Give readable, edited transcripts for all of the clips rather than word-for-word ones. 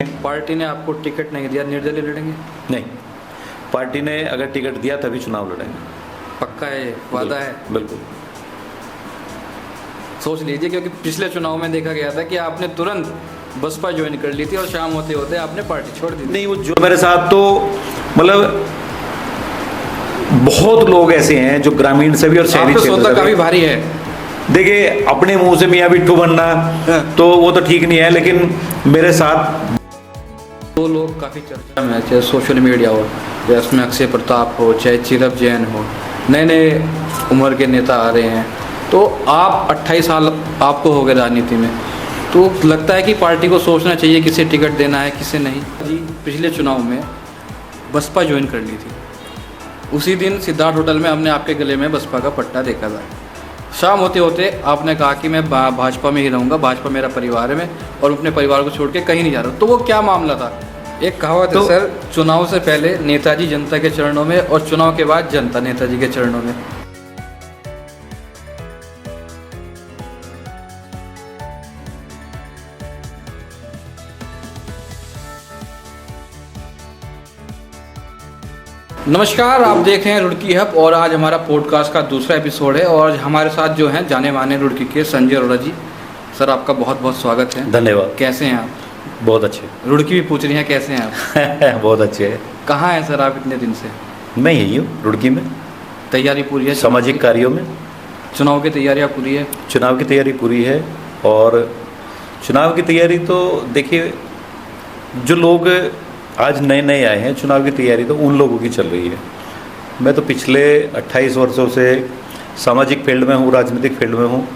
Party ने आपको ticket नहीं दिया, निर्दलीय लड़ेंगे? नहीं, पार्टी ने अगर टिकट दिया तभी चुनाव लड़ेंगे। पक्का है, वादा है? बिल्कुल। सोच लीजिए, क्योंकि पिछले चुनाव में देखा गया था कि आपने तुरंत बसपा ज्वाइन कर ली थी और शाम होते होते आपने पार्टी छोड़ दी थी। नहीं, वो जो मेरे साथ तो मतलब बहुत लोग ऐसे हैं जो ग्रामीण से भी और शहरी आपका क्षेत्र सौदा से काफी भी। भारी है। देखिए, अपने मुंह से मियाँ बिट्टू बनना तो वो तो ठीक नहीं है, लेकिन मेरे साथ दो लोग काफ़ी चर्चा में है, चाहे सोशल मीडिया हो, चाहे उसमें अक्षय प्रताप हो, चाहे चिरब जैन हो, नए नए उम्र के नेता आ रहे हैं। तो आप 28 साल आपको हो गए राजनीति में, तो लगता है कि पार्टी को सोचना चाहिए किसे टिकट देना है किसे नहीं। जी, पिछले चुनाव में बसपा ज्वाइन कर ली थी, उसी दिन सिद्धार्थ होटल में हमने आपके गले में बसपा का पट्टा देखा था। शाम होते होते आपने कहा कि मैं भाजपा में ही रहूँगा, भाजपा मेरा परिवार है मैं, और अपने परिवार को छोड़ के कहीं नहीं जा रहा हूँ। तो वो क्या मामला था? एक कहावत है सर, चुनाव से पहले नेताजी जनता के चरणों में और चुनाव के बाद जनता नेताजी के चरणों में। नमस्कार, आप देख रहे हैं रुड़की हब और आज हमारा पॉडकास्ट का दूसरा एपिसोड है और हमारे साथ जो हैं जाने माने रुड़की के संजय अरोड़ा जी। सर, आपका बहुत बहुत स्वागत है। धन्यवाद। कैसे हैं आप? बहुत अच्छे। रुड़की भी पूछ रही हैं कैसे हैं आप? बहुत अच्छे है। कहाँ हैं सर आप इतने दिन से? मैं यही हूँ, रुड़की में। तैयारी पूरी है? सामाजिक कार्यों में। चुनाव की तैयारियाँ पूरी है? चुनाव की तैयारी पूरी है। और चुनाव की तैयारी तो देखिए, जो लोग आज नए नए आए हैं, चुनाव की तैयारी तो उन लोगों की चल रही है। मैं तो पिछले 28 वर्षों से सामाजिक फील्ड में हूँ, राजनीतिक फील्ड में हूँ।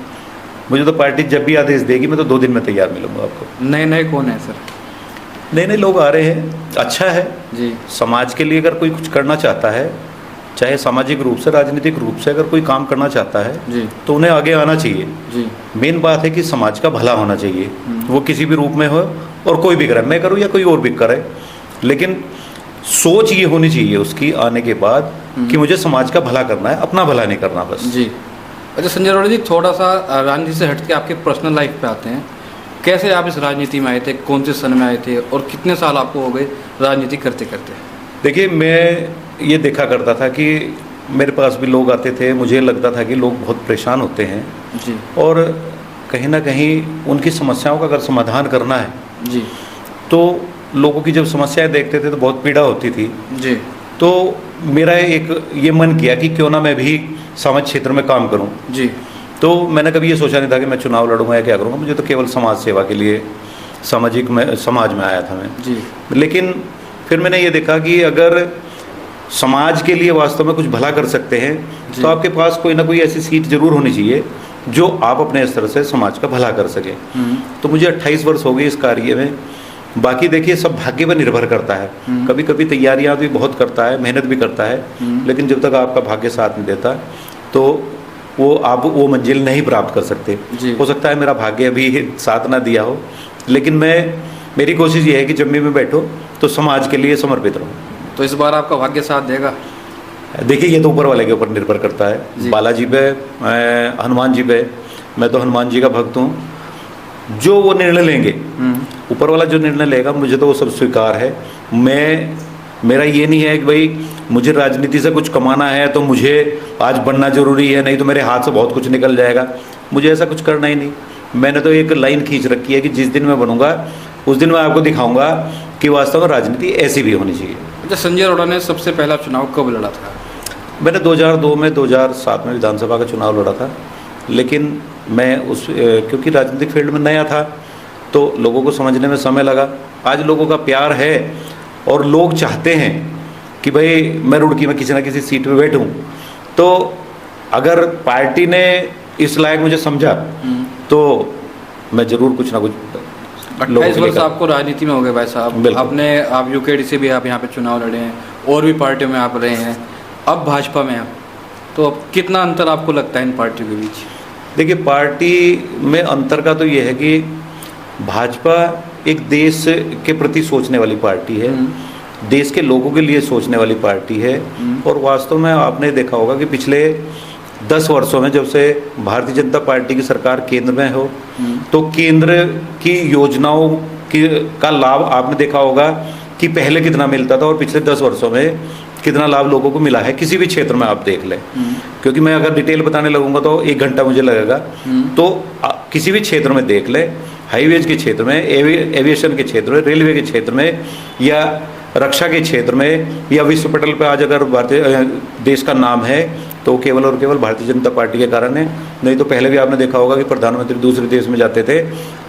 मुझे तो पार्टी जब भी आदेश देगी मैं तो 2 दिन में तैयार मिलूंगा आपको। नए नए कौन है सर? नए नए लोग आ रहे हैं, अच्छा है जी। समाज के लिए अगर कोई कुछ करना चाहता है, चाहे सामाजिक रूप से, राजनीतिक रूप से अगर कोई काम करना चाहता है जी तो उन्हें आगे आना चाहिए। जी। मेन बात है कि समाज का भला होना चाहिए, वो किसी भी रूप में हो और कोई भी करे, मैं करूँ या कोई और भी करे, लेकिन सोच ये होनी चाहिए उसकी आने के बाद कि मुझे समाज का भला करना है, अपना भला नहीं करना बस। जी। अच्छा संजय अरोड़ा जी, थोड़ा सा राजनीति से हट के आपके पर्सनल लाइफ पे आते हैं। कैसे आप इस राजनीति में आए थे, कौन से सन में आए थे और कितने साल आपको हो गए राजनीति करते करते? देखिए, मैं ये देखा करता था कि मेरे पास भी लोग आते थे, मुझे लगता था कि लोग बहुत परेशान होते हैं जी। और कहीं ना कहीं उनकी समस्याओं का अगर समाधान करना है जी। तो लोगों की जब समस्याएं देखते थे तो बहुत पीड़ा होती थी। जी। तो मेरा एक ये मन किया कि क्यों ना मैं भी समाज क्षेत्र में काम करूं। जी। तो मैंने कभी ये सोचा नहीं था कि मैं चुनाव लड़ूंगा या क्या करूंगा, मुझे तो केवल समाज सेवा के लिए समाज में आया था मैं। जी। लेकिन फिर मैंने ये देखा कि अगर समाज के लिए वास्तव में कुछ भला कर सकते हैं तो आपके पास कोई ना कोई ऐसी सीट जरूर होनी चाहिए जो आप अपने स्तर से समाज का भला कर सकें। तो मुझे 28 वर्ष हो गए इस कार्य में। बाकी देखिए, सब भाग्य पर निर्भर करता है। कभी कभी तैयारियां भी बहुत करता है, मेहनत भी करता है, लेकिन जब तक आपका भाग्य साथ नहीं देता तो वो आप वो मंजिल नहीं प्राप्त कर सकते। हो सकता है मेरा भाग्य अभी साथ ना दिया हो, लेकिन मेरी कोशिश ये है कि जब भी मैं बैठूं तो समाज के लिए समर्पित रहूं। तो इस बार आपका भाग्य साथ देगा? देखिए, ये तो ऊपर वाले के ऊपर निर्भर करता है, बालाजी पे, हनुमान जी पे। मैं तो हनुमान जी का भक्त हूँ। जो वो निर्णय लेंगे, ऊपर वाला जो निर्णय लेगा, मुझे तो वो सब स्वीकार है। मेरा ये नहीं है कि भाई मुझे राजनीति से कुछ कमाना है तो मुझे आज बनना जरूरी है, नहीं तो मेरे हाथ से बहुत कुछ निकल जाएगा। मुझे ऐसा कुछ करना ही नहीं। मैंने तो एक लाइन खींच रखी है कि जिस दिन मैं बनूंगा उस दिन मैं आपको दिखाऊंगा कि वास्तव में राजनीति ऐसी भी होनी चाहिए। अच्छा, संजय अरोड़ा ने सबसे पहला चुनाव कब लड़ा था? मैंने 2002 में, 2007 में विधानसभा का चुनाव लड़ा था, लेकिन मैं क्योंकि राजनीतिक फील्ड में नया था तो लोगों को समझने में समय लगा। आज लोगों का प्यार है और लोग चाहते हैं कि भाई मैं रुड़की में किसी ना किसी सीट पे बैठूं। तो अगर पार्टी ने इस लायक मुझे समझा तो मैं जरूर कुछ ना कुछ। 28 वर्ष आपको राजनीति में हो गए भाई साहब। आप यूकेडी से भी आप यहाँ पे चुनाव लड़े हैं और भी पार्टियों में आप रहे हैं, अब भाजपा में आप, तो अब कितना अंतर आपको लगता है इन पार्टियों के बीच? देखिए, पार्टी में अंतर का तो ये है कि भाजपा एक देश के प्रति सोचने वाली पार्टी है, देश के लोगों के लिए सोचने वाली पार्टी है। और वास्तव में आपने देखा होगा कि पिछले 10 वर्षों में जब से भारतीय जनता पार्टी की सरकार केंद्र में हो तो केंद्र की योजनाओं का लाभ आपने देखा होगा कि पहले कितना मिलता था और पिछले 10 वर्षों में कितना लाभ लोगों को मिला है, किसी भी क्षेत्र में आप देख लें। क्योंकि मैं अगर डिटेल बताने लगूंगा तो 1 घंटा मुझे लगेगा। तो किसी भी क्षेत्र में देख लें, हाईवेज के क्षेत्र में, एविएशन के क्षेत्र में, रेलवे के क्षेत्र में, या रक्षा के क्षेत्र में, या विश्व पटल पर आज अगर भारतीय देश का नाम है तो केवल और केवल भारतीय जनता पार्टी के कारण है। नहीं तो पहले भी आपने देखा होगा कि प्रधानमंत्री दूसरे देश में जाते थे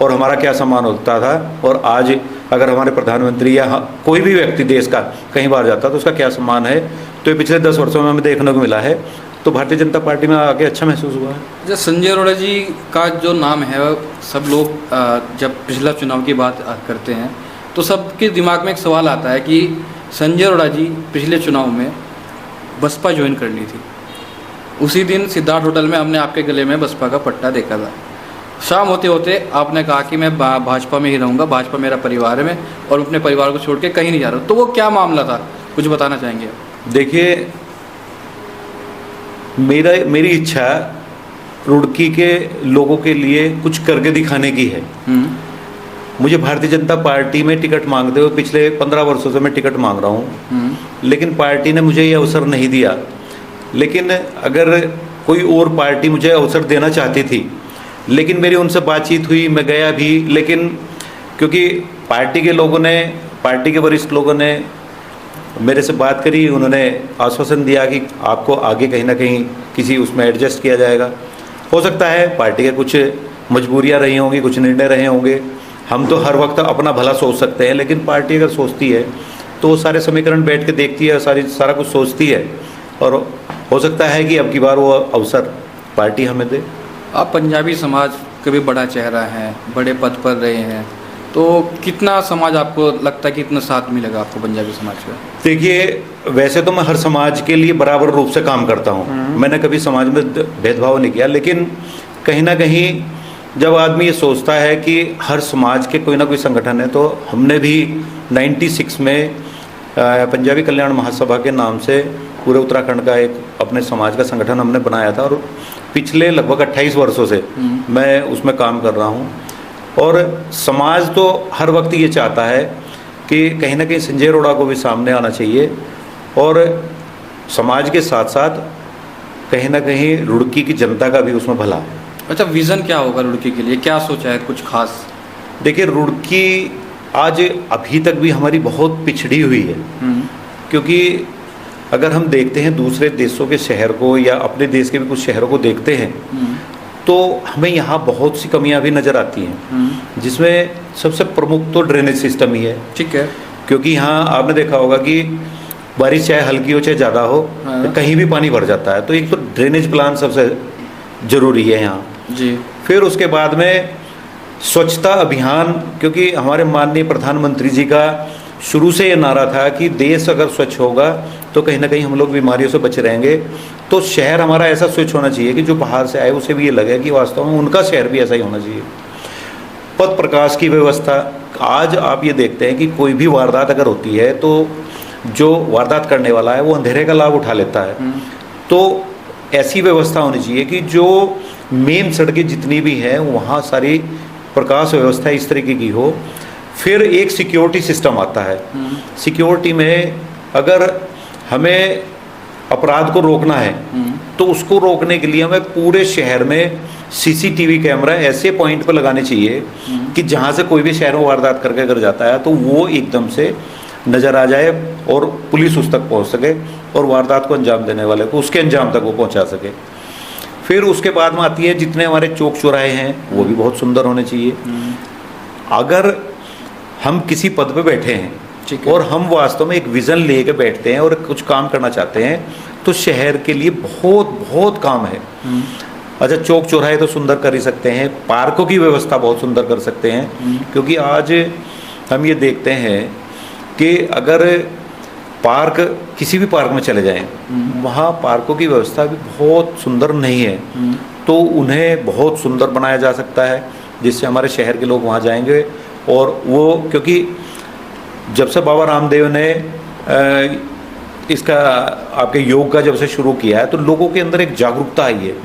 और हमारा क्या सम्मान होता था, और आज अगर हमारे प्रधानमंत्री या कोई भी व्यक्ति देश का कहीं बाहर जाता तो उसका क्या सम्मान है। तो ये पिछले 10 वर्षों में हमें देखने को मिला है। तो भारतीय जनता पार्टी में आके अच्छा महसूस हुआ है। जैसे संजय अरोड़ा जी का जो नाम है, सब लोग जब पिछला चुनाव की बात करते हैं तो सबके दिमाग में एक सवाल आता है कि संजय अरोड़ा जी पिछले चुनाव में बसपा ज्वाइन कर ली थी। उसी दिन सिद्धार्थ होटल में हमने आपके गले में बसपा का पट्टा देखा था। शाम होते होते आपने कहा कि मैं भाजपा में ही रहूँगा, भाजपा मेरा परिवार है, और अपने परिवार को छोड़ के कहीं नहीं जा रहा। तो वो क्या मामला था, कुछ बताना चाहेंगे? देखिए, मेरी इच्छा रुड़की के लोगों के लिए कुछ करके दिखाने की है। मुझे भारतीय जनता पार्टी में टिकट मांगते हुए पिछले 15 वर्षों से मैं टिकट मांग रहा हूँ, लेकिन पार्टी ने मुझे ये अवसर नहीं दिया। लेकिन अगर कोई और पार्टी मुझे अवसर देना चाहती थी, लेकिन मेरी उनसे बातचीत हुई, मैं गया भी, लेकिन क्योंकि पार्टी के लोगों ने, पार्टी के वरिष्ठ लोगों ने मेरे से बात करी, उन्होंने आश्वासन दिया कि आपको आगे कहीं ना कहीं किसी उसमें एडजस्ट किया जाएगा। हो सकता है पार्टी के कुछ मजबूरियां रही होंगी, कुछ निर्णय रहे होंगे। हम तो हर वक्त अपना भला सोच सकते हैं, लेकिन पार्टी अगर सोचती है तो वो सारे समीकरण बैठ के देखती है, सारा कुछ सोचती है, और हो सकता है कि अब की बार वो अवसर पार्टी हमें दे। आप पंजाबी समाज के भी बड़ा चेहरा हैं, बड़े पद पर रहे हैं, तो कितना समाज आपको लगता है कि इतना साथ मिलेगा आपको पंजाबी समाज का? देखिए, वैसे तो मैं हर समाज के लिए बराबर रूप से काम करता हूँ, मैंने कभी समाज में भेदभाव नहीं किया। लेकिन कहीं ना कहीं जब आदमी ये सोचता है कि हर समाज के कोई ना कोई संगठन है, तो हमने भी 96 में पंजाबी कल्याण महासभा के नाम से पूरे उत्तराखंड का एक अपने समाज का संगठन हमने बनाया था, और पिछले लगभग 28 वर्षों से मैं उसमें काम कर रहा हूँ। और समाज तो हर वक्त ये चाहता है कि कहीं ना कहीं संजय अरोड़ा को भी सामने आना चाहिए, और समाज के साथ साथ कहीं ना कहीं रुड़की की जनता का भी उसमें भला है। अच्छा, विज़न क्या होगा रुड़की के लिए, क्या सोचा है कुछ खास? देखिए, रुड़की आज अभी तक भी हमारी बहुत पिछड़ी हुई है, क्योंकि अगर हम देखते हैं दूसरे देशों के शहर को या अपने देश के भी कुछ शहरों को देखते हैं, तो हमें यहाँ बहुत सी कमियां भी नज़र आती हैं, जिसमें सबसे प्रमुख तो ड्रेनेज सिस्टम ही है। ठीक है। क्योंकि यहाँ आपने देखा होगा कि बारिश चाहे हल्की हो चाहे ज़्यादा हो, कहीं भी पानी भर जाता है। तो एक तो ड्रेनेज प्लान सबसे ज़रूरी है यहाँ जी। फिर उसके बाद में स्वच्छता अभियान, क्योंकि हमारे माननीय प्रधानमंत्री जी का शुरू से ये नारा था कि देश अगर स्वच्छ होगा तो कहीं ना कहीं हम लोग बीमारियों से बचे रहेंगे। तो शहर हमारा ऐसा स्वच्छ होना चाहिए कि जो बाहर से आए उसे भी ये लगे कि वास्तव में उनका शहर भी ऐसा ही होना चाहिए। पथ प्रकाश की व्यवस्था, आज आप ये देखते हैं कि कोई भी वारदात अगर होती है तो जो वारदात करने वाला है वो अंधेरे का लाभ उठा लेता है। तो ऐसी व्यवस्था होनी चाहिए कि जो मेन सड़कें जितनी भी हैं वहाँ सारी प्रकाश व्यवस्था इस तरीके की हो। फिर एक सिक्योरिटी सिस्टम आता है। सिक्योरिटी में अगर हमें अपराध को रोकना है तो उसको रोकने के लिए हमें पूरे शहर में सीसीटीवी कैमरा ऐसे पॉइंट पर लगाने चाहिए कि जहाँ से कोई भी शहर में वारदात करके अगर जाता है तो वो एकदम से नज़र आ जाए और पुलिस उस तक पहुँच सके और वारदात को अंजाम देने वाले को उसके अंजाम तक वो पहुँचा सके। फिर उसके बाद में आती है जितने हमारे चौक चौराहे हैं वो भी बहुत सुंदर होने चाहिए। अगर हम किसी पद पे बैठे हैं और हम वास्तव में एक विज़न लेके बैठते हैं और कुछ काम करना चाहते हैं तो शहर के लिए बहुत बहुत काम है। अच्छा, चौक चौराहे तो सुंदर कर ही सकते हैं, पार्कों की व्यवस्था बहुत सुंदर कर सकते हैं, क्योंकि आज हम ये देखते हैं कि अगर पार्क किसी भी पार्क में चले जाएं वहाँ पार्कों की व्यवस्था भी बहुत सुंदर नहीं है, तो उन्हें बहुत सुंदर बनाया जा सकता है जिससे हमारे शहर के लोग वहाँ जाएंगे। और वो क्योंकि जब से बाबा रामदेव ने इसका आपके योग का जब से शुरू किया है तो लोगों के अंदर एक जागरूकता आई है,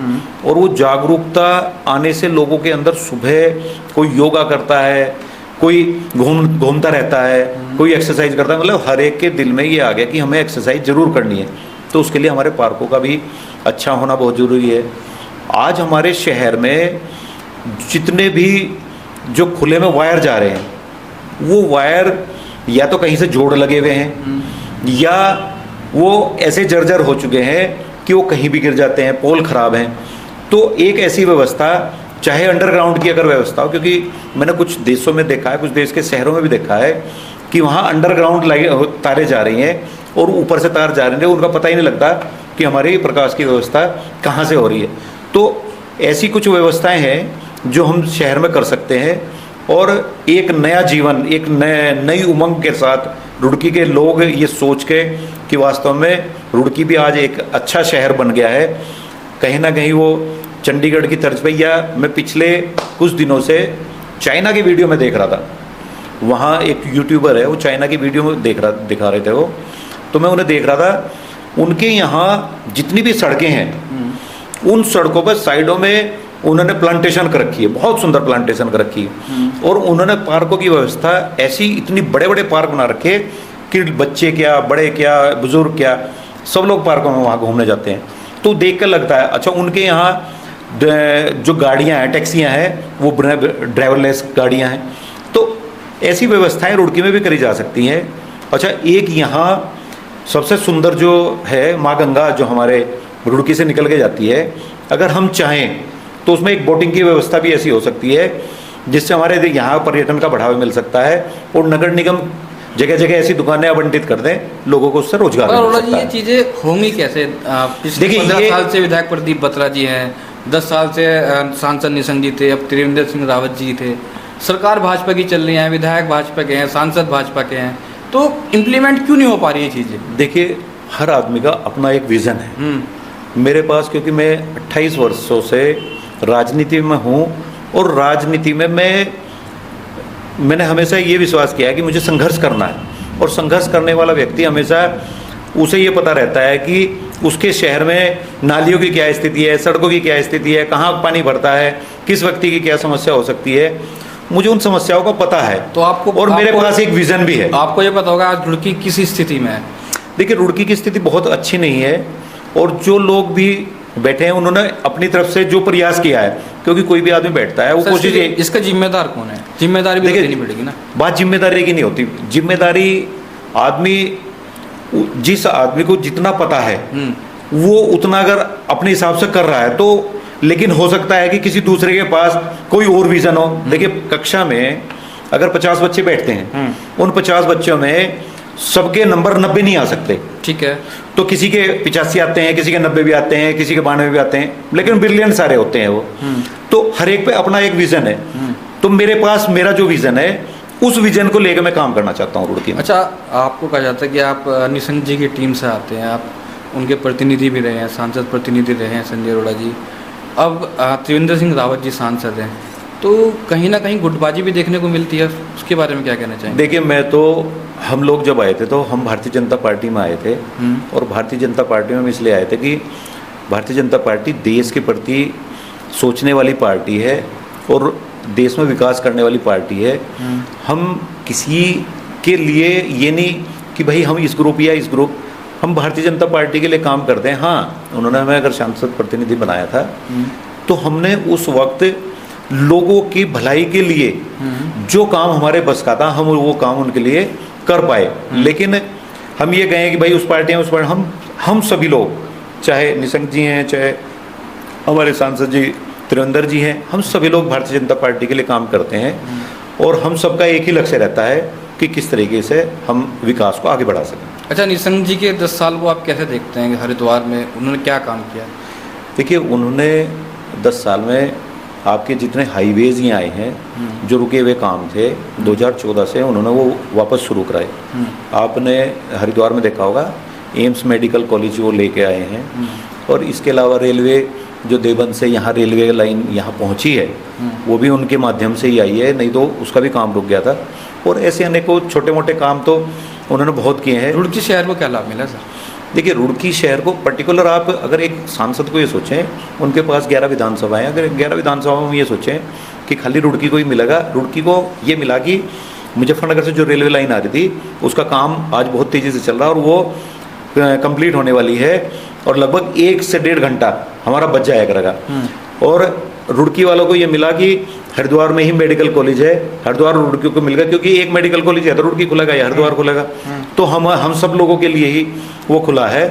और वो जागरूकता आने से लोगों के अंदर सुबह कोई योगा करता है, कोई घूमता रहता है, कोई एक्सरसाइज करता है, मतलब हर एक के दिल में ये आ गया कि हमें एक्सरसाइज जरूर करनी है। तो उसके लिए हमारे पार्कों का भी अच्छा होना बहुत ज़रूरी है। आज हमारे शहर में जितने भी जो खुले में वायर जा रहे हैं, वो वायर या तो कहीं से जोड़ लगे हुए हैं, या वो ऐसे जर्जर हो चुके हैं कि वो कहीं भी गिर जाते हैं, पोल खराब हैं। तो एक ऐसी व्यवस्था, चाहे अंडरग्राउंड की अगर व्यवस्था हो, क्योंकि मैंने कुछ देशों में देखा है, कुछ देश के शहरों में भी देखा है कि वहाँ अंडरग्राउंड तारें जा रही हैं और ऊपर से तार जा रहे हैं, उनका पता ही नहीं लगता कि हमारी प्रकाश की व्यवस्था कहाँ से हो रही है। तो ऐसी कुछ व्यवस्थाएं हैं जो हम शहर में कर सकते हैं, और एक नया जीवन, एक नई उमंग के साथ रुड़की के लोग ये सोच के कि वास्तव में रुड़की भी आज एक अच्छा शहर बन गया है, कहीं ना कहीं वो चंडीगढ़ की तर्ज पे। या मैं पिछले कुछ दिनों से चाइना की वीडियो में देख रहा था, वहाँ एक यूट्यूबर है, वो चाइना की वीडियो में दिखा रहे थे वो, तो मैं उन्हें देख रहा था। उनके यहाँ जितनी भी सड़कें हैं, उन सड़कों पर साइडों में उन्होंने प्लांटेशन कर रखी है, बहुत सुंदर प्लांटेशन कर रखी है, और उन्होंने पार्कों की व्यवस्था ऐसी, इतनी बड़े बड़े पार्क बना रखे कि बच्चे क्या, बड़े क्या, बुजुर्ग क्या, सब लोग पार्कों में वहाँ घूमने जाते हैं। तो देख कर लगता है अच्छा, उनके यहाँ जो गाड़ियाँ हैं, टैक्सियाँ हैं, वो ड्राइवरलेस गाड़ियाँ हैं। तो ऐसी व्यवस्थाएं रुड़की में भी करी जा सकती हैं। अच्छा, एक यहाँ सबसे सुंदर जो है माँ गंगा, जो हमारे रुड़की से निकल के जाती है, अगर हम चाहें तो उसमें एक बोटिंग की व्यवस्था भी ऐसी हो सकती है जिससे हमारे यहाँ पर्यटन का बढ़ावा मिल सकता है, और नगर निगम जगह जगह ऐसी दुकानें आवंटित कर दें, लोगों को उससे रोजगार मिल सकता है। ये चीज़ें होंगी कैसे? पिछले 15 साल से विधायक प्रदीप बत्रा जी हैं, 10 साल से सांसद निशंक जी थे, अब त्रिवेंद्र सिंह रावत जी थे, सरकार भाजपा की चल रही है, विधायक भाजपा के हैं, सांसद भाजपा के हैं, तो इम्प्लीमेंट क्यों नहीं हो पा रही ये चीज़ें? देखिए, हर आदमी का अपना एक विज़न है। मेरे पास, क्योंकि मैं 28 वर्षों से राजनीति में हूँ, और राजनीति में मैंने हमेशा ये विश्वास किया है कि मुझे संघर्ष करना है, और संघर्ष करने वाला व्यक्ति हमेशा उसे ये पता रहता है कि उसके शहर में नालियों की क्या स्थिति है, सड़कों की क्या स्थिति है, कहाँ पानी भरता है, किस व्यक्ति की क्या समस्या हो सकती है, मुझे उन समस्याओं का पता है। तो आपको, और मेरे पास एक विज़न भी है। आपको ये पता होगा आज रुड़की किस स्थिति में है? देखिए, रुड़की की स्थिति बहुत अच्छी नहीं है, और जो लोग भी बैठे हैं उन्होंने अपनी तरफ से जो प्रयास किया है, क्योंकि कोई भी आदमी बैठता है वो कोशिश, इसका जिम्मेदार कौन है? जिम्मेदारी भी देनी पड़ेगी ना। बात जिम्मेदारी की नहीं होती। जिम्मेदारी आदमी, जिस आदमी को जितना पता है वो उतना अगर अपने हिसाब से कर रहा है तो, लेकिन हो सकता है कि किसी दूसरे के पास कोई और विजन हो। देखिए, कक्षा में अगर 50 बच्चे बैठते हैं, उन 50 बच्चों में सबके नंबर 90 नहीं आ सकते, ठीक है, तो किसी के 85 आते हैं, किसी के 90 भी आते हैं, किसी के 92 भी आते हैं, लेकिन ब्रिलियंट सारे होते हैं वो। तो हर एक पे अपना एक विजन है। तो मेरे पास मेरा जो विजन है, उस विजन को लेकर मैं काम करना चाहता हूँ रुड़की में। अच्छा, आपको कहा जाता है कि आप निशंक जी की टीम से आते हैं, आप उनके प्रतिनिधि भी रहे हैं, सांसद प्रतिनिधि रहे हैं संजय अरोड़ा जी, अब त्रिवेंद्र सिंह रावत जी सांसद हैं, तो कहीं ना कहीं गुटबाजी भी देखने को मिलती है, उसके बारे में क्या कहना चाहेंगे? देखिए, हम लोग जब आए थे तो हम भारतीय जनता पार्टी में आए थे, और भारतीय जनता पार्टी में हम इसलिए आए थे कि भारतीय जनता पार्टी देश के प्रति सोचने वाली पार्टी है और देश में विकास करने वाली पार्टी है। हम किसी के लिए ये नहीं कि भाई हम इस ग्रुप या इस ग्रुप, हम भारतीय जनता पार्टी के लिए काम करते हैं। हाँ, उन्होंने हमें अगर सांसद प्रतिनिधि बनाया था तो हमने उस वक्त लोगों की भलाई के लिए जो काम हमारे बस का था, हम वो काम उनके लिए कर पाए। लेकिन हम ये कहें कि भाई उस पार्टी है, उस पार्टी, हम सभी लोग, चाहे निशंक जी हैं, चाहे हमारे सांसद जी त्रिवेंद्र जी हैं, हम सभी लोग भारतीय जनता पार्टी के लिए काम करते हैं, और हम सबका एक ही लक्ष्य रहता है कि किस तरीके से हम विकास को आगे बढ़ा सकें। अच्छा, निशंक जी के 10 साल को आप कैसे देखते हैं? हरिद्वार में उन्होंने क्या काम किया? देखिए, उन्होंने 10 साल में आपके जितने हाईवेज ही आए हैं, जो रुके हुए काम थे 2014 से, उन्होंने वो वापस शुरू कराए। आपने हरिद्वार में देखा होगा, एम्स मेडिकल कॉलेज वो लेके आए हैं, और इसके अलावा रेलवे जो देवबंद से यहाँ रेलवे लाइन यहाँ पहुँची है, वो भी उनके माध्यम से ही आई है, नहीं तो उसका भी काम रुक गया था। और ऐसे अनेकों छोटे मोटे काम तो उन्होंने बहुत किए हैं। रुड़की शहर को क्या लाभ मिला सर? देखिए रुड़की शहर को पर्टिकुलर, आप अगर एक सांसद को ये सोचें, उनके पास 11 विधानसभाएं हैं, अगर 11 विधानसभाओं में ये सोचें कि खाली रुड़की को ही मिलेगा, रुड़की को ये मिला कि मुजफ्फरनगर से जो रेलवे लाइन आ रही थी उसका काम आज बहुत तेज़ी से चल रहा है और वो कंप्लीट होने वाली है और लगभग 1 से 1.5 घंटा हमारा बच जाया करेगा। और रुड़की वालों को ये मिला कि हरिद्वार में ही मेडिकल कॉलेज है, हरिद्वार और रुड़की को मिल गया, क्योंकि एक मेडिकल कॉलेज है तो रुड़की खुलेगा या हरिद्वार खुलेगा, तो हम सब लोगों के लिए ही वो खुला है।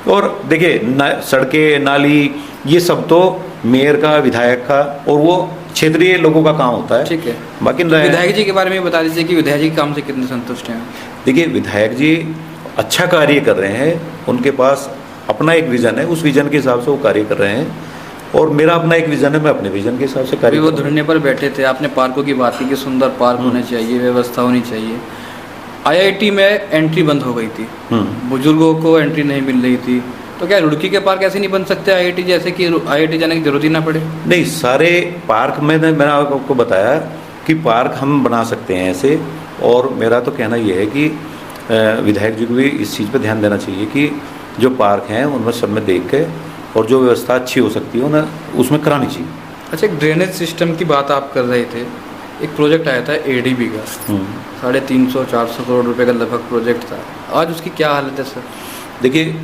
और देखिए सड़कें, नाली, ये सब तो मेयर का, विधायक का और वो क्षेत्रीय लोगों का काम होता है। ठीक है, बाकी विधायक जी के बारे में बता दीजिए कि विधायक जी के काम से कितने संतुष्ट हैं? देखिए विधायक जी अच्छा कार्य कर रहे हैं, उनके पास अपना एक विज़न है, उस विज़न के हिसाब से वो कार्य कर रहे हैं और मेरा अपना एक विज़न है, मैं अपने विज़न के हिसाब से कार्य। वो धरने पर बैठे थे, आपने पार्कों की बात की कि सुंदर पार्क होने चाहिए, व्यवस्था होनी चाहिए। आईआईटी में एंट्री बंद हो गई थी, बुजुर्गों को एंट्री नहीं मिल रही थी, तो क्या रुड़की के पार्क ऐसे नहीं बन सकते आईआईटी जैसे कि आईआईटी जाने की जरूरत ही ना पड़े? नहीं, सारे पार्क में मैंने आपको बताया कि पार्क हम बना सकते हैं ऐसे। और मेरा तो कहना ये है कि विधायक जी को भी इस चीज़ पे ध्यान देना चाहिए कि जो पार्क हैं उनमें सब में देख के और जो व्यवस्था अच्छी हो सकती है उन्हें उसमें करानी चाहिए। अच्छा, एक ड्रेनेज सिस्टम की बात आप कर रहे थे, एक प्रोजेक्ट आया था एडीबी का, 350-400 करोड़ रुपए का लगभग प्रोजेक्ट था, आज उसकी क्या हालत है सर? देखिए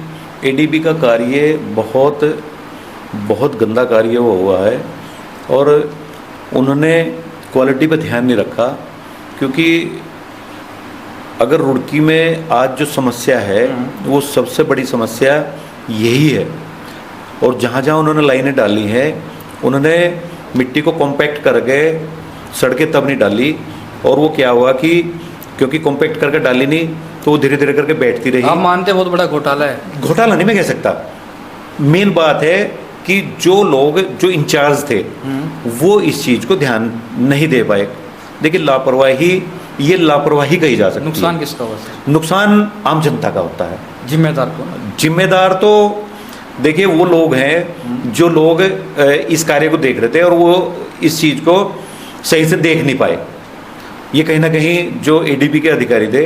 एडीबी का कार्य बहुत बहुत गंदा कार्य वो हुआ है और उन्होंने क्वालिटी पे ध्यान नहीं रखा, क्योंकि अगर रुड़की में आज जो समस्या है वो सबसे बड़ी समस्या यही है। और जहाँ जहाँ उन्होंने लाइनें डाली हैं उन्होंने मिट्टी को कॉम्पैक्ट करके सड़कें तब नहीं डाली, और वो क्या हुआ कि क्योंकि कॉम्पैक्ट करके डाली नहीं तो वो धीरे धीरे करके बैठती रही। आप मानते बहुत बड़ा घोटाला है? घोटाला नहीं मैं कह सकता, मेन बात है कि जो लोग जो इंचार्ज थे वो इस चीज़ को ध्यान नहीं दे पाए। देखिए लापरवाही, ये लापरवाही कही जा सकती है। नुकसान किसका हुआ सर? नुकसान आम जनता का होता है। जिम्मेदार को? जिम्मेदार तो देखिए वो लोग हैं जो लोग इस कार्य को देख रहे थे और वो इस चीज़ को सही से देख नहीं पाए। ये कहीं ना कहीं जो एडीबी के अधिकारी थे,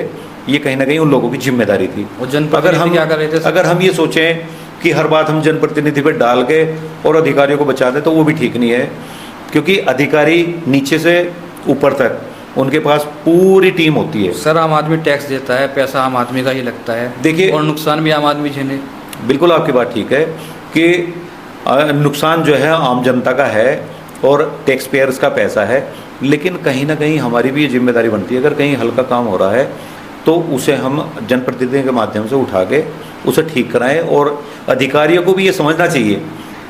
ये कहीं ना कहीं उन लोगों की जिम्मेदारी थी। अगर हम क्या कर रहे थे? अगर हम ये सोचें कि हर बात हम जनप्रतिनिधि पर डाल के और अधिकारियों को बचा दें तो वो भी ठीक नहीं है, क्योंकि अधिकारी नीचे से ऊपर तक उनके पास पूरी टीम होती है। सर आम आदमी टैक्स देता है, पैसा आम आदमी का ही लगता है, देखिए, और नुकसान भी आम आदमी झेले। बिल्कुल आपकी बात ठीक है कि नुकसान जो है आम जनता का है और टैक्स पेयर्स का पैसा है, लेकिन कहीं ना कहीं हमारी भी ये जिम्मेदारी बनती है, अगर कहीं हल्का काम हो रहा है तो उसे हम जनप्रतिनिधियों के माध्यम से उठा के उसे ठीक कराएं। और अधिकारियों को भी ये समझना चाहिए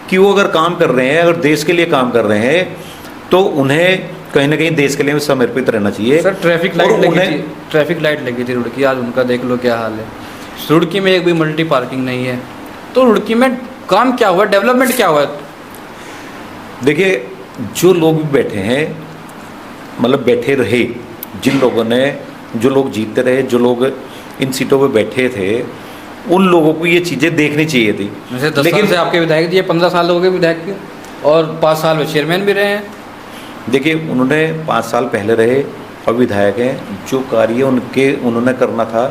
कि वो अगर काम कर रहे हैं, अगर देश के लिए काम कर रहे हैं, तो उन्हें कहीं ना कहीं देश के लिए समर्पित रहना चाहिए। सर ट्रैफिक लाइट लगी थी रुड़की, आज उनका देख लो क्या हाल है। रुड़की में एक भी मल्टी पार्किंग नहीं है, तो रुड़की में काम क्या हुआ, डेवलपमेंट क्या हुआ? देखिए जो लोग भी बैठे हैं, मतलब बैठे रहे, जिन लोगों ने, जो लोग जीतते रहे, जो लोग इन सीटों पे बैठे थे, उन लोगों को ये चीज़ें देखनी चाहिए थी। जैसे 10 साल से आपके विधायक जी, 15 साल हो गए विधायक के, और 5 साल में चेयरमैन भी रहे हैं। देखिए उन्होंने 5 साल पहले रहे और विधायक हैं, जो कार्य उन्होंने करना था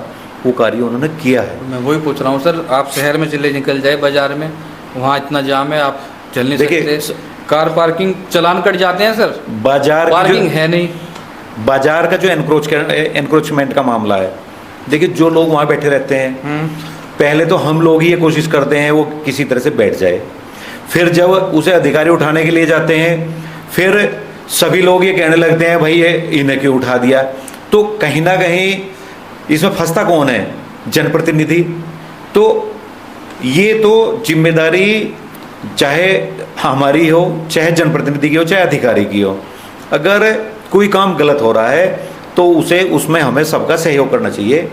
वो कार्य उन्होंने किया है। मैं वही पूछ रहा हूँ सर, आप शहर में चले निकल जाए बाजार में, वहाँ इतना जाम है, आप चल नहीं सकते। कार पार्किंग चलान कट जाते हैं सर, बाजार पार्किंग है नहीं। बाजार का जो एनक्रोचमेंट का मामला है, देखिए जो लोग वहाँ बैठे रहते हैं, पहले तो हम लोग ही ये कोशिश करते हैं वो किसी तरह से बैठ जाए, फिर जब उसे अधिकारी उठाने के लिए जाते हैं फिर सभी लोग ये कहने लगते हैं भाई ये इन्हें क्यों उठा दिया। तो कहीं ना कहीं इसमें फंसता कौन है? जनप्रतिनिधि। तो ये तो जिम्मेदारी चाहे हमारी हो, चाहे जनप्रतिनिधि की हो, चाहे अधिकारी की हो। अगर कोई काम गलत हो रहा है तो उसे उसमें हमें सबका सहयोग करना चाहिए।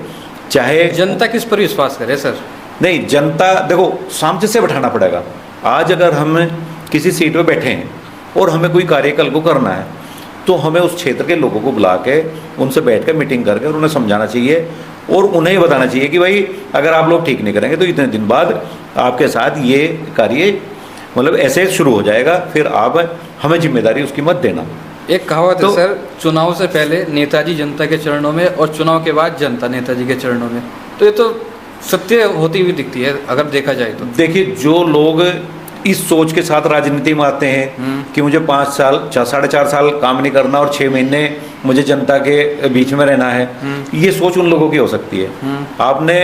चाहे जनता किस पर विश्वास करे सर? नहीं, जनता देखो सामने से बैठाना पड़ेगा। आज अगर हम किसी सीट पे बैठे हैं और हमें कोई कार्य कल को करना है तो हमें उस क्षेत्र के लोगों को बुला के उनसे बैठ कर मीटिंग करके और उन्हें समझाना चाहिए और उन्हें ही बताना चाहिए कि भाई अगर आप लोग ठीक नहीं करेंगे तो इतने दिन बाद आपके साथ ये कार्य मतलब ऐसे शुरू हो जाएगा, फिर आप हमें जिम्मेदारी उसकी मत देना। एक कहावत है सर, चुनाव से पहले नेताजी जनता के चरणों में और चुनाव के बाद जनता नेताजी के चरणों में। तो ये तो सत्य होती हुई दिखती है अगर देखा जाए तो। देखिए, जो लोग इस सोच के साथ राजनीति में आते हैं कि मुझे 5 साल 4.5 साल काम नहीं करना और 6 महीने मुझे जनता के बीच में रहना है, ये सोच उन लोगों की हो सकती है। आपने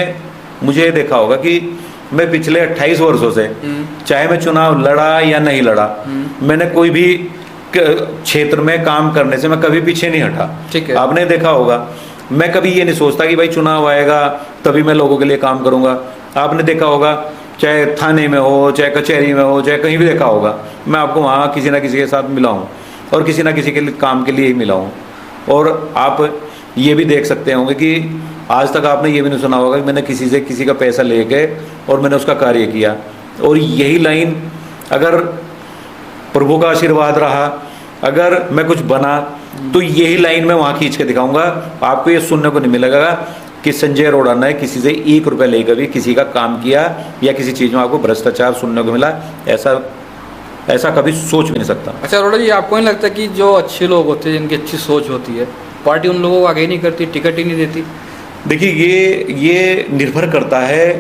मुझे देखा होगा कि मैं पिछले 28 वर्षों से, चाहे मैं चुनाव लड़ा या नहीं लड़ा, मैंने कोई भी क्षेत्र में काम करने से मैं कभी पीछे नहीं हटा। ठीक है। आपने देखा होगा, मैं कभी ये नहीं सोचता कि भाई चुनाव आएगा तभी मैं लोगों के लिए काम करूंगा। आपने देखा होगा, चाहे थाने में हो, चाहे कचहरी में हो, चाहे कहीं भी देखा होगा, मैं आपको वहाँ किसी ना किसी के साथ मिला हूँ और किसी ना किसी के लिए काम के लिए ही मिला हूँ। और आप ये भी देख सकते होंगे कि आज तक आपने ये भी नहीं सुना होगा कि मैंने किसी से किसी का पैसा लेके और मैंने उसका कार्य किया। और यही लाइन अगर प्रभु का आशीर्वाद रहा, अगर मैं कुछ बना, तो यही लाइन मैं वहाँ खींच के दिखाऊंगा। आपको ये सुनने को नहीं मिलेगा कि संजय अरोड़ा ने किसी से 1 रुपये लेकर भी किसी का काम किया या किसी चीज़ में आपको भ्रष्टाचार सुनने को मिला। ऐसा कभी सोच भी नहीं सकता। अच्छा अरोड़ा जी, आपको नहीं लगता कि जो अच्छे लोग होते हैं, जिनकी अच्छी सोच होती है, पार्टी उन लोगों को आगे नहीं करती, टिकट ही नहीं देती? देखिए, ये निर्भर करता है,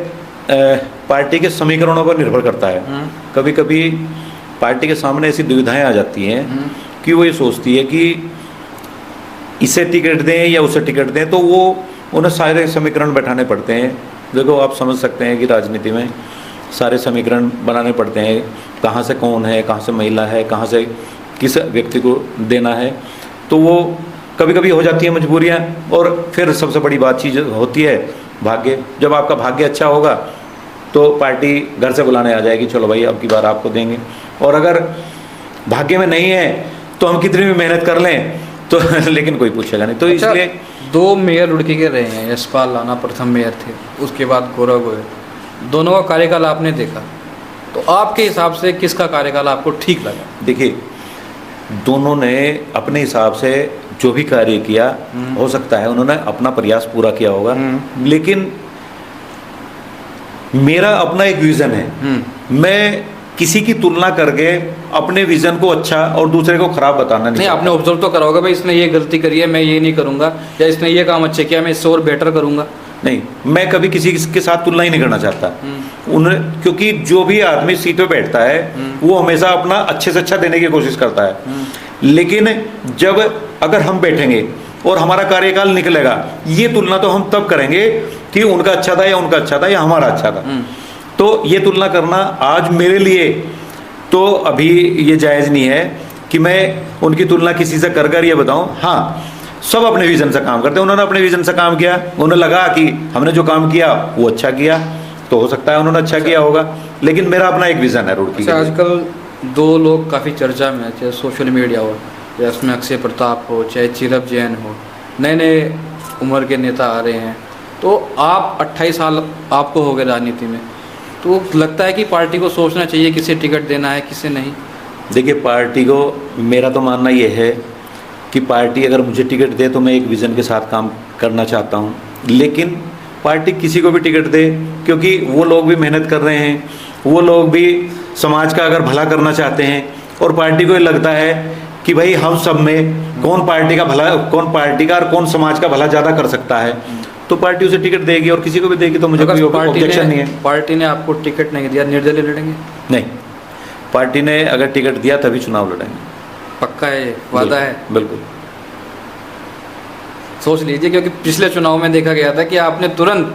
पार्टी के समीकरणों पर निर्भर करता है। कभी कभी पार्टी के सामने ऐसी दुविधाएं आ जाती हैं कि वो ये सोचती है कि इसे टिकट दें या उसे टिकट दें, तो वो उन्हें सारे समीकरण बैठाने पड़ते हैं। देखो, आप समझ सकते हैं कि राजनीति में सारे समीकरण बनाने पड़ते हैं, कहाँ से कौन है, कहाँ से महिला है, कहाँ से किस व्यक्ति को देना है। तो वो कभी कभी हो जाती है मजबूरियाँ। और फिर सबसे बड़ी बात चीज़ होती है भाग्य। जब आपका भाग्य अच्छा होगा तो पार्टी घर से बुलाने आ जाएगी, चलो भाई अब की बार आपको देंगे। और अगर भाग्य में नहीं है तो हम कितनी भी मेहनत कर लें तो लेकिन कोई पूछेगा नहीं। तो अच्छा, इसलिए 2 मेयर रुड़की के रहे हैं। यशपाल राणा प्रथम मेयर थे, उसके बाद गौरव गोयल। दोनों का कार्यकाल आपने देखा, तो आपके हिसाब से किसका कार्यकाल आपको ठीक लगा? देखिए, दोनों ने अपने हिसाब से जो भी कार्य किया, हो सकता है उन्होंने अपना प्रयास पूरा किया होगा, लेकिन मेरा अपना एक विजन है। मैं किसी की तुलना करके अपने विजन को अच्छा और दूसरे को खराब बताना नहीं। आपने ऑब्जर्व तो करा होगा, भाई इसने ये गलती करी है, मैं ये नहीं करूंगा, या इसने ये काम अच्छे किया, मैं इससे और बेटर करूंगा। नहीं, मैं कभी किसी के साथ तुलना ही नहीं करना चाहता। क्योंकि जो भी आदमी सीट पे बैठता है वो हमेशा अपना अच्छे से अच्छा देने की कोशिश करता है। लेकिन जब अगर हम बैठेंगे और हमारा कार्यकाल निकलेगा, ये तुलना तो हम तब करेंगे कि उनका अच्छा था या उनका अच्छा था या हमारा अच्छा था। तो ये तुलना करना आज मेरे लिए तो अभी ये जायज़ नहीं है कि मैं उनकी तुलना किसी से कर ये बताऊं। हाँ, सब अपने विजन से काम करते हैं। उन्होंने अपने विजन से काम किया, उन्हें लगा कि हमने जो काम किया वो अच्छा किया, तो हो सकता है उन्होंने अच्छा किया होगा। लेकिन मेरा अपना एक विजन है रुड़की। आजकल 2 लोग काफ़ी चर्चा में है, चाहे सोशल मीडिया हो, या उसमें अक्षय प्रताप हो, चाहे चिरब जैन हो, नए नए उम्र के नेता आ रहे हैं। तो आप 28 साल आपको हो गए राजनीति में, तो लगता है कि पार्टी को सोचना चाहिए किसे टिकट देना है, किसे नहीं? देखिए, पार्टी को मेरा तो मानना ये है कि पार्टी अगर मुझे टिकट दे तो मैं एक विज़न के साथ काम करना चाहता हूँ। लेकिन पार्टी किसी को भी टिकट दे, क्योंकि वो लोग भी मेहनत कर रहे हैं, वो लोग भी समाज का अगर भला करना चाहते हैं, और पार्टी को ये लगता है कि भाई हम सब में कौन पार्टी का भला, कौन पार्टी का और कौन समाज का भला ज़्यादा कर सकता है, तो पार्टी उसे टिकट देगी और किसी को भी देगी। तो मुझे कोई ऑब्जेक्शन नहीं है। पार्टी ने आपको टिकट नहीं दिया, निर्दलीय लड़ेंगे? नहीं, पार्टी ने अगर टिकट दिया तभी चुनाव लड़ेंगे। पक्का है, वादा है? बिल्कुल। सोच लीजिए, क्योंकि पिछले चुनाव में देखा गया था कि आपने तुरंत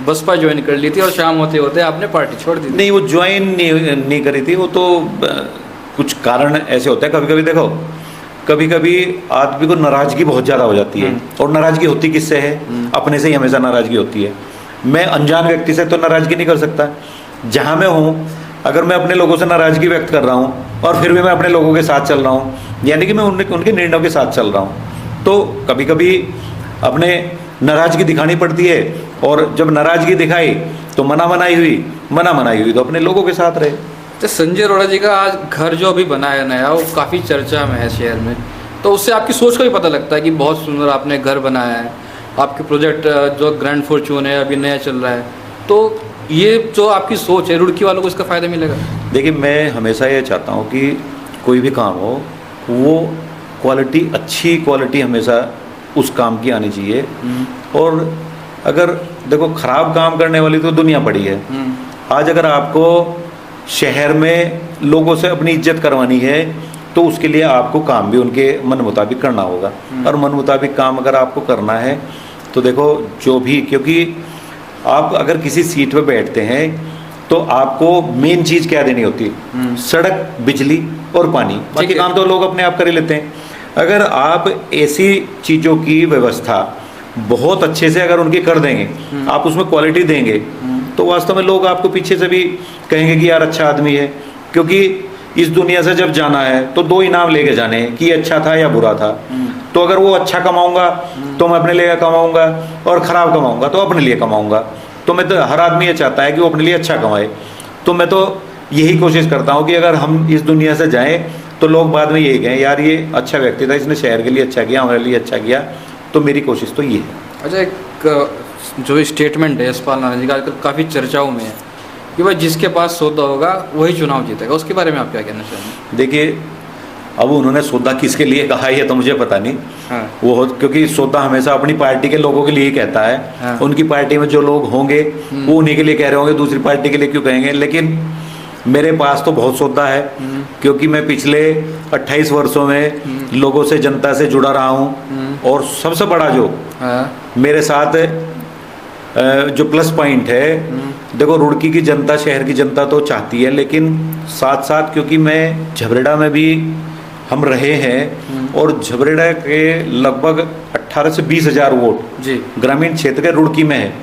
बसपा ज्वाइन कर ली थी और शाम होते होते आपने पार्टी छोड़ दी थी। नहीं, वो ज्वाइन नहीं करी थी, वो तो कुछ कारण ऐसे होते हैं। कभी कभी देखो, कभी कभी आदमी को नाराजगी बहुत ज़्यादा हो जाती है, और नाराजगी होती किससे है? अपने से ही हमेशा नाराजगी होती है। मैं अनजान व्यक्ति से तो नाराजगी नहीं कर सकता। जहाँ मैं हूँ, अगर मैं अपने लोगों से नाराजगी व्यक्त कर रहा हूँ और फिर भी मैं अपने लोगों के साथ चल रहा हूँ, यानी कि मैं उनके निर्णयों के साथ चल रहा हूँ, तो कभी कभी अपने नाराजगी दिखानी पड़ती है। और जब नाराजगी दिखाई तो मना मनाई हुई तो अपने लोगों के साथ रहे। तो संजय अरोड़ा जी का आज घर जो अभी बना है नया, वो काफ़ी चर्चा में है शहर में, तो उससे आपकी सोच का भी पता लगता है कि बहुत सुंदर आपने घर बनाया है। आपके प्रोजेक्ट जो ग्रैंड फॉर्च्यून है अभी नया चल रहा है, तो ये जो आपकी सोच है, रुड़की वालों को इसका फ़ायदा मिलेगा? देखिए, मैं हमेशा ये चाहता हूँ कि कोई भी काम हो वो क्वालिटी, अच्छी क्वालिटी हमेशा उस काम की आनी चाहिए। और अगर देखो खराब काम करने वाली तो दुनिया पड़ी है। आज अगर आपको शहर में लोगों से अपनी इज्जत करवानी है तो उसके लिए आपको काम भी उनके मन मुताबिक करना होगा। और मन मुताबिक काम अगर आपको करना है तो देखो जो भी, क्योंकि आप अगर किसी सीट पे बैठते हैं तो आपको मेन चीज़ क्या देनी होती है? सड़क, बिजली और पानी। बाकी काम तो लोग अपने आप कर ही लेते हैं। अगर आप ऐसी चीज़ों की व्यवस्था बहुत अच्छे से अगर उनकी कर देंगे, आप उसमें क्वालिटी देंगे, तो वास्तव में लोग आपको पीछे से भी कहेंगे कि यार अच्छा आदमी है। क्योंकि इस दुनिया से जब जाना है तो दो इनाम लेके जाने हैं कि ये अच्छा था या बुरा था। तो अगर वो अच्छा कमाऊंगा तो मैं अपने लिए कमाऊंगा, और ख़राब कमाऊंगा तो अपने लिए कमाऊंगा। तो मैं तो, हर आदमी ये चाहता है कि वो अपने लिए अच्छा कमाए। तो मैं तो यही कोशिश करता हूँ कि अगर हम इस दुनिया से जाएँ तो लोग बाद में यही कहें यार ये अच्छा व्यक्ति था, इसने शहर के लिए अच्छा किया, हमारे लिए अच्छा किया। तो मेरी कोशिश तो ये है। अच्छा, एक जो स्टेटमेंट है यशपाल नारायण जी का आजकल काफ़ी चर्चाओं में है कि भाई जिसके पास सौदा होगा वही चुनाव जीतेगा, उसके बारे में आप क्या कहना चाहेंगे? देखिए, अब उन्होंने सौदा किसके लिए कहा है ये तो मुझे पता नहीं। हाँ। वो क्योंकि सौदा हमेशा अपनी पार्टी के लोगों के लिए ही कहता है। हाँ। उनकी पार्टी में जो लोग होंगे वो उन्हीं के लिए कह रहे होंगे, दूसरी पार्टी के लिए क्यों कहेंगे। लेकिन मेरे पास तो बहुत सौदा है, क्योंकि मैं पिछले 28 वर्षों में लोगों से, जनता से जुड़ा रहा हूँ। और सबसे बड़ा जो मेरे साथ जो प्लस पॉइंट है, देखो रुड़की की जनता, शहर की जनता तो चाहती है, लेकिन साथ साथ क्योंकि मैं झबरेड़ा में भी हम रहे हैं और झबरेड़ा के लगभग 18 से 20 हज़ार वोट जी ग्रामीण क्षेत्र के रुड़की में है,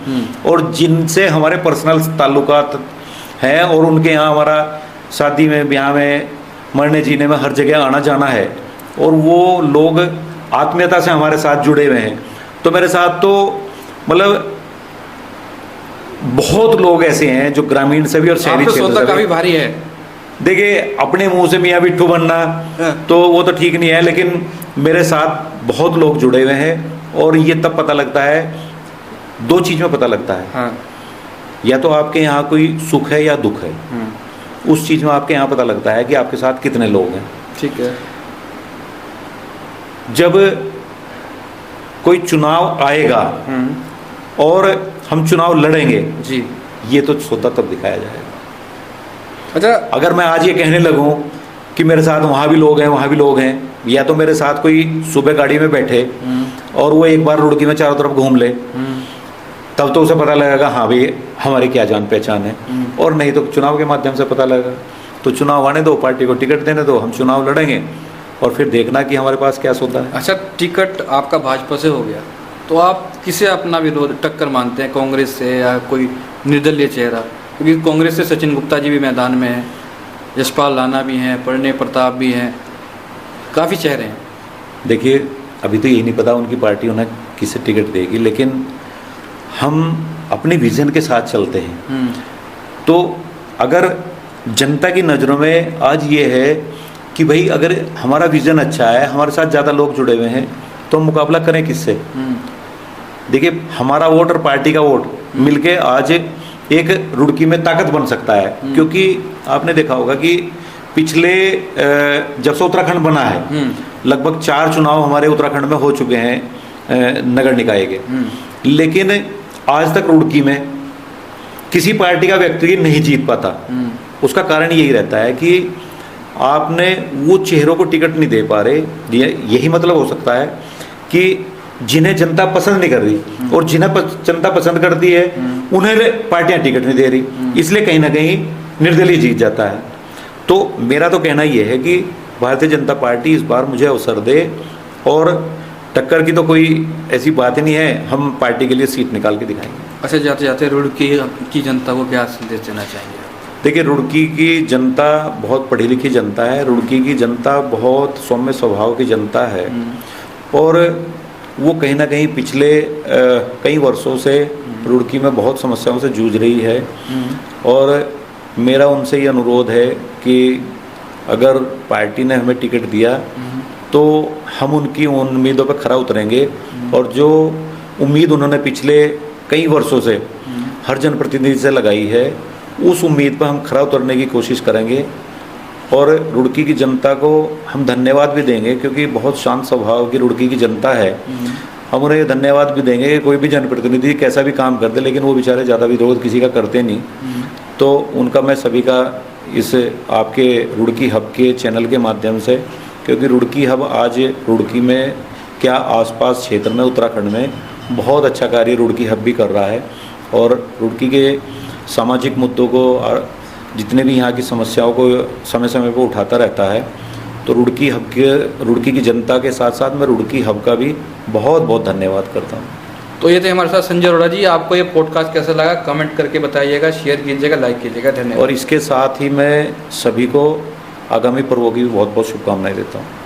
और जिनसे हमारे पर्सनल ताल्लुकात हैं, और उनके यहाँ हमारा शादी में, ब्याह में, मरने जीने में हर जगह आना जाना है, और वो लोग आत्मीयता से हमारे साथ जुड़े हुए हैं। तो मेरे साथ तो मतलब बहुत लोग ऐसे हैं जो ग्रामीण से भी और शहरी क्षेत्र से भी। काफी भारी है। देखिए, अपने मुंह से मियाँ बिट्ठू बनना तो वो तो ठीक नहीं है, लेकिन मेरे साथ बहुत लोग जुड़े हुए हैं। और ये तब पता लगता है, दो चीज़ में पता लगता है। हाँ। या तो आपके यहाँ कोई सुख है या दुख है, उस चीज़ में आपके यहाँ पता लगता है कि आपके साथ कितने लोग हैं। ठीक है। जब कोई चुनाव आएगा और हम चुनाव लड़ेंगे जी, ये तो सौदा तब दिखाया जाएगा। अच्छा, अगर मैं आज ये कहने लगूं कि मेरे साथ वहाँ भी लोग हैं, वहाँ भी लोग हैं, या तो मेरे साथ कोई सुबह गाड़ी में बैठे और वो एक बार रुड़की में चारों तरफ घूम ले, तब तो उसे पता लगेगा हाँ भाई हमारी क्या जान पहचान है। और नहीं तो चुनाव के माध्यम से पता लगेगा। तो चुनाव आने दो, पार्टी को टिकट देने दो, हम चुनाव लड़ेंगे और फिर देखना कि हमारे पास क्या सौदा है। अच्छा, टिकट आपका भाजपा से हो गया, तो आप किसे अपना विरोध टक्कर मानते हैं, कांग्रेस से या कोई निर्दलीय चेहरा? क्योंकि कांग्रेस से सचिन गुप्ता जी भी मैदान में हैं, यशपाल राणा भी हैं, परिणय प्रताप भी हैं, काफ़ी चेहरे हैं। देखिए, अभी तो यही नहीं पता उनकी पार्टी उन्हें किसे टिकट देगी, लेकिन हम अपने विज़न के साथ चलते हैं। तो अगर जनता की नज़रों में आज ये है कि भाई अगर हमारा विज़न अच्छा है, हमारे साथ ज़्यादा लोग जुड़े हुए हैं, तो हम मुकाबला करें किससे? देखिए, हमारा वोट और पार्टी का वोट मिलके आज एक रुड़की में ताकत बन सकता है। क्योंकि आपने देखा होगा कि पिछले जब से उत्तराखंड बना है, लगभग 4 चुनाव हमारे उत्तराखंड में हो चुके हैं नगर निकाय के, लेकिन आज तक रुड़की में किसी पार्टी का व्यक्ति नहीं जीत पाता। उसका कारण यही रहता है कि आपने वो चेहरों को टिकट नहीं दे पा रहे। यही मतलब हो सकता है कि जिन्हें जनता पसंद नहीं कर रही और जिन्हें जनता पसंद करती है उन्हें पार्टियां टिकट नहीं दे रही, इसलिए कहीं ना कहीं निर्दलीय जीत जाता है। तो मेरा तो कहना यह है कि भारतीय जनता पार्टी इस बार मुझे अवसर दे, और टक्कर की तो कोई ऐसी बात ही नहीं है, हम पार्टी के लिए सीट निकाल के दिखाएंगे। अच्छा, जाते जाते रुड़की की जनता को क्या संदेश देना चाहेंगे? देखिए, रुड़की की जनता बहुत पढ़ी लिखी जनता है, रुड़की की जनता बहुत सौम्य स्वभाव की जनता है, और वो कहीं ना कहीं पिछले कई वर्षों से रुड़की में बहुत समस्याओं से जूझ रही है। और मेरा उनसे ये अनुरोध है कि अगर पार्टी ने हमें टिकट दिया तो हम उनकी उन उम्मीदों पर खरा उतरेंगे, और जो उम्मीद उन्होंने पिछले कई वर्षों से हर जनप्रतिनिधि से लगाई है, उस उम्मीद पर हम खरा उतरने की कोशिश करेंगे। और रुड़की की जनता को हम धन्यवाद भी देंगे, क्योंकि बहुत शांत स्वभाव की रुड़की की जनता है, हम उन्हें धन्यवाद भी देंगे कि कोई भी जनप्रतिनिधि कैसा भी काम कर दे, लेकिन वो बेचारे ज़्यादा विरोध किसी का करते नहीं। तो उनका मैं सभी का इस आपके रुड़की हब के चैनल के माध्यम से, क्योंकि रुड़की हब आज रुड़की में क्या आसपास क्षेत्र में उत्तराखंड में बहुत अच्छा कार्य रुड़की हब भी कर रहा है, और रुड़की के सामाजिक मुद्दों को और जितने भी यहाँ की समस्याओं को समय समय पर उठाता रहता है। तो रुड़की की जनता के साथ साथ मैं रुड़की हब का भी बहुत बहुत धन्यवाद करता हूँ। तो ये थे हमारे साथ संजय अरोड़ा जी। आपको ये पॉडकास्ट कैसा लगा कमेंट करके बताइएगा, शेयर कीजिएगा, लाइक कीजिएगा। धन्यवाद। और इसके साथ ही मैं सभी को आगामी पर्वों की बहुत बहुत शुभकामनाएं देता हूँ।